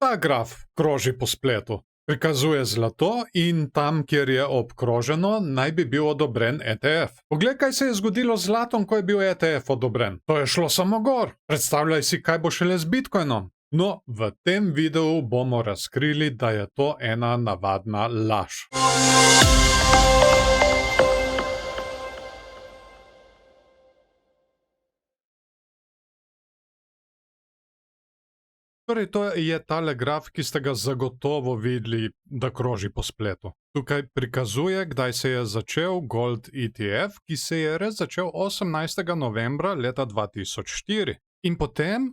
Ta graf kroži po spletu. Prikazuje zlato in tam, kjer je obkroženo, naj bi bil odobren ETF. Poglej, kaj se je zgodilo z zlatom, ko je bil ETF odobren. To je šlo samo gor. Predstavljaj si, kaj bo šele z Bitcoinom. No, v tem videu bomo razkrili, da je to ena navadna laž. Torej, to je tale graf, ki ste ga zagotovo videli, da kroži po spletu. Tukaj prikazuje, kdaj se je začel Gold ETF, ki se je res začel 18. novembra leta 2004. In potem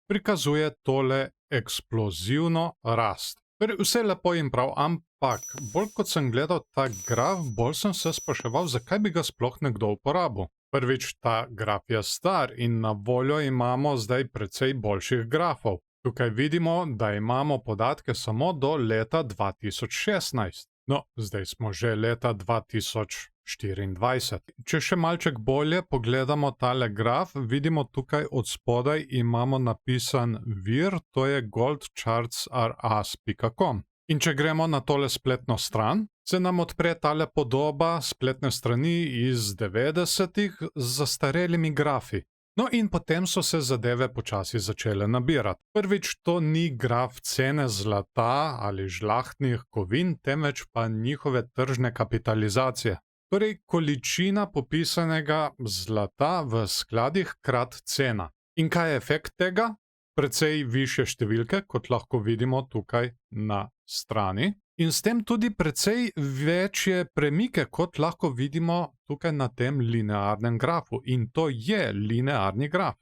prikazuje tole eksplozivno rast. Torej, vse lepo in prav, ampak bolj kot sem gledal ta graf, bolj sem se spraševal, zakaj bi ga sploh nekdo uporabil. Prvič, ta graf je star in na voljo imamo zdaj precej boljših grafov. Tukaj vidimo, da imamo podatke samo do leta 2016. No, zdaj smo že leta 2024. Če še malček bolje pogledamo tale graf, vidimo tukaj od spodaj imamo napisan vir, to je goldchartsrus.com. In če gremo na tole spletno stran, se nam odpre tale podoba spletne strani iz 90-ih z zastarelimi grafi. No in potem so se zadeve počasi začele nabirati. Prvič, to ni graf cene zlata ali žlahtnih kovin, temveč pa njihove tržne kapitalizacije. Torej, količina popisanega zlata v skladih krat cena. In kaj je efekt tega? Precej višje številke, kot lahko vidimo tukaj na strani. In s tem tudi precej večje premike, kot lahko vidimo tukaj na tem linearnem grafu. In to je linearni graf.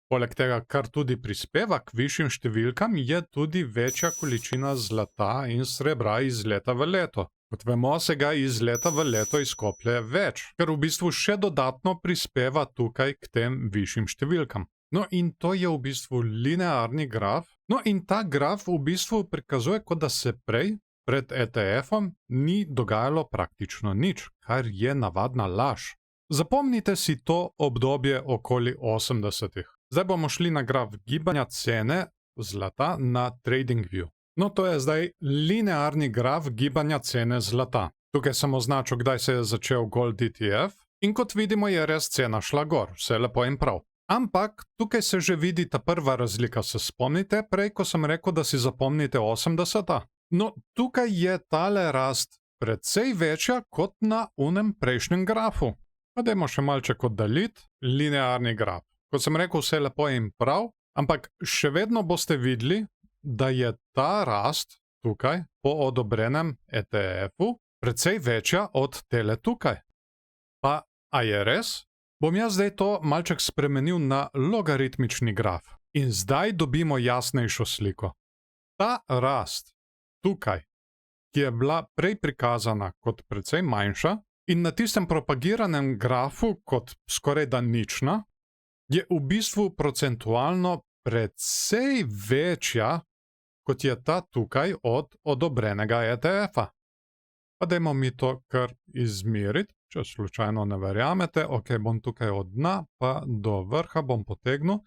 Poleg tega, kar tudi prispeva k višjim številkam, je tudi večja količina zlata in srebra iz leta v leto. Kot vemo, se ga iz leta v leto izkoplje več, kar v bistvu še dodatno prispeva tukaj k tem višjim številkam. No in to je v bistvu linearni graf. No in ta graf v bistvu prikazuje, kot da se prej, pred ETF-om, ni dogajalo praktično nič, kar je navadna laž. Zapomnite si to obdobje okoli 80-ih. Zdaj bomo šli na graf gibanja cene zlata na TradingView. No, to je zdaj linearni graf gibanja cene zlata. Tukaj sem označil, kdaj se je začel Gold ETF in kot vidimo, je res cena šla gor, vse lepo in prav. Ampak tukaj se že vidi ta prva razlika. Se spomnite prej, ko sem rekel, da si zapomnite 80-ta? No, tukaj je tale rast precej večja kot na unem prejšnjem grafu. Pa dajmo še malček oddaljiti linearni graf. Kot sem rekel, vse lepo in prav, ampak še vedno boste videli, da je ta rast tukaj po odobrenem ETF-u precej večja od tele tukaj. Pa, a je res? Bom jaz zdaj to malček spremenil na logaritmični graf. In zdaj dobimo jasnejšo sliko. Ta rast tukaj, ki je bila prej prikazana kot precej manjša in na tistem propagiranem grafu kot skoraj da nična, je v bistvu procentualno precej večja, kot je ta tukaj od odobrenega ETF-a. Pa dajmo mi to kar izmeriti, če slučajno ne verjamete. Ok, bom tukaj od dna pa do vrha bom potegnil.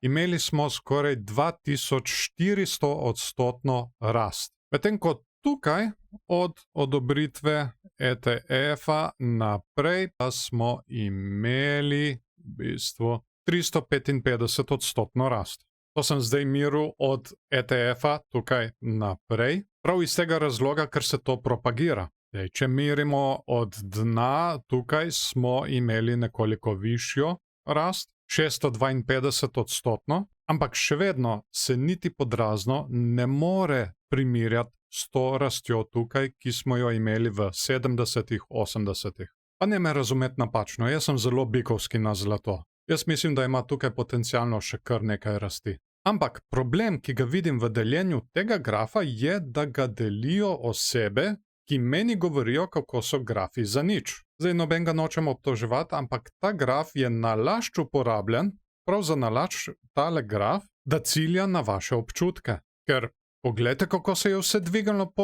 Imeli smo skoraj 2400% rast. Medtem ko tukaj od odobritve ETF-a naprej pa smo imeli v bistvu 355% rast. To sem zdaj meril od ETF-a tukaj naprej, prav iz tega razloga, ker se to propagira. Zdaj, če merimo od dna, tukaj smo imeli nekoliko višjo rast, 652%, ampak še vedno se niti podrazno ne more primerjati s to rastjo tukaj, ki smo jo imeli v 70-ih, 80-ih. Pa ne me razumeti napačno, jaz sem zelo bikovski na zlato. Jaz mislim, da ima tukaj potencialno še kar nekaj rasti. Ampak problem, ki ga vidim v deljenju tega grafa, je, da ga delijo osebe, ki meni govorijo, kako so grafi za nič. Zdaj nobenega nočem obtoževati, ampak ta graf je nalašč uporabljen, prav za nalašč tale graf, da cilja na vaše občutke. Ker poglejte, kako se je vse dvigalo po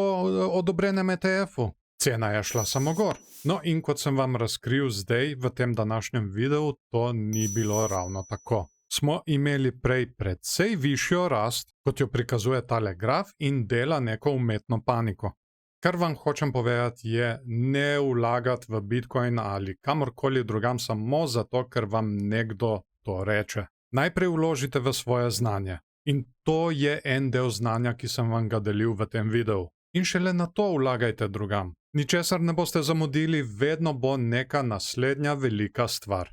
odobrenem ETF-u. Cena je šla samo gor. No in kot sem vam razkril zdaj v tem današnjem videu, to ni bilo ravno tako. smo imeli prej precej višjo rast, kot jo prikazuje tale graf in dela neko umetno paniko. Kar vam hočem povedati je ne vlagati v Bitcoin ali kamorkoli drugam samo zato, ker vam nekdo to reče. Najprej vložite v svoje znanje. In to je en del znanja, ki sem vam ga delil v tem videu. In šele na to vlagajte drugam. Ničesar ne boste zamudili, vedno bo neka naslednja velika stvar.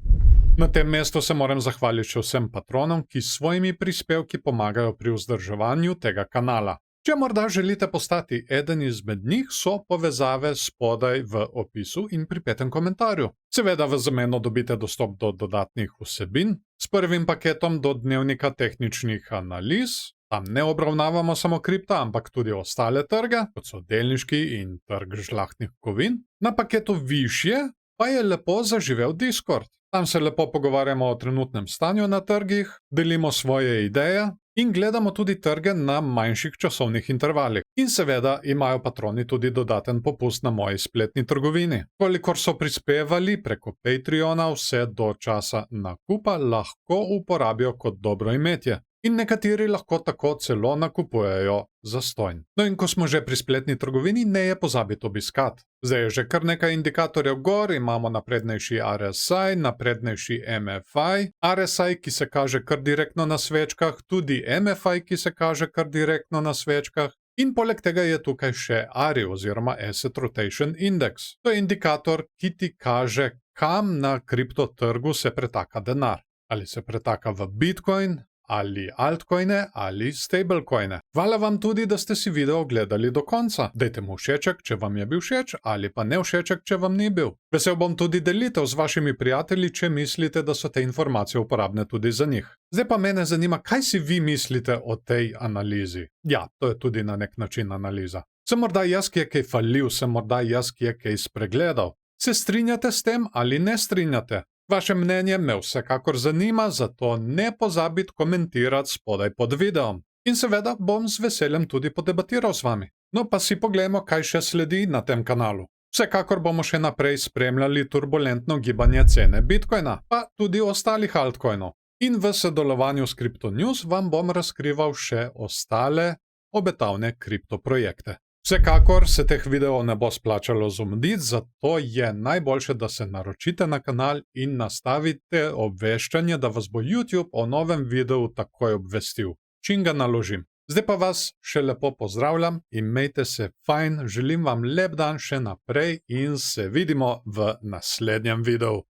Na tem mestu se moram zahvaliti še vsem patronom, ki s svojimi prispevki pomagajo pri vzdrževanju tega kanala. Če morda želite postati eden izmed njih, so povezave spodaj v opisu in pripetem komentarju. Seveda v zameno dobite dostop do dodatnih vsebin, s prvim paketom do dnevnika tehničnih analiz. Tam ne obravnavamo samo kripta, ampak tudi ostale trge, kot so delniški in trg žlahtnih kovin. Na paketu višje pa je lepo zaživel Discord. Tam se lepo pogovarjamo o trenutnem stanju na trgih, delimo svoje ideje in gledamo tudi trge na manjših časovnih intervalih. In seveda imajo patroni tudi dodaten popust na moji spletni trgovini. Kolikor so prispevali preko Patreona vse do časa nakupa, lahko uporabijo kot dobro imetje. In nekateri lahko tako celo nakupujejo zastonj. No in ko smo že pri spletni trgovini, ne je pozabiti obiskati. Zdaj je že kar nekaj indikatorjev gor, imamo naprednejši RSI, naprednejši MFI, RSI, ki se kaže kar direktno na svečkah, tudi MFI, ki se kaže kar direktno na svečkah. In poleg tega je tukaj še ARI oziroma Asset Rotation Index. To je indikator, ki ti kaže, kam na kriptotrgu se pretaka denar. Ali se pretaka v Bitcoin, ali altcoine, ali stablecoine. Hvala vam tudi, da ste si video ogledali do konca. Dajte mu všeček, če vam je bil všeč, ali pa ne všeček, če vam ni bil. Vesel bom tudi delitev z vašimi prijatelji, če mislite, da so te informacije uporabne tudi za njih. Zdaj pa mene zanima, kaj si vi mislite o tej analizi. Ja, to je tudi na nek način analiza. Sem morda jaz, ki je kaj falil, sem morda jaz, ki je kaj spregledal. Se strinjate s tem ali ne strinjate? Vaše mnenje me vsekakor zanima, zato ne pozabite komentirati spodaj pod videom. In seveda bom z veseljem tudi podebatiral z vami. No pa si poglejmo, kaj še sledi na tem kanalu. Vsekakor bomo še naprej spremljali turbulentno gibanje cene Bitcoina, pa tudi ostalih altcoinov. In v sodelovanju s Crypto News vam bom razkrival še ostale obetavne kriptoprojekte. Vsekakor se teh videov ne bo splačalo zamuditi, zato je najboljše, da se naročite na kanal in nastavite obveščanje, da vas bo YouTube o novem videu takoj obvestil, čim ga naložim. Zdaj pa vas še lepo pozdravljam, imejte se fajn, želim vam lep dan še naprej in se vidimo v naslednjem videu.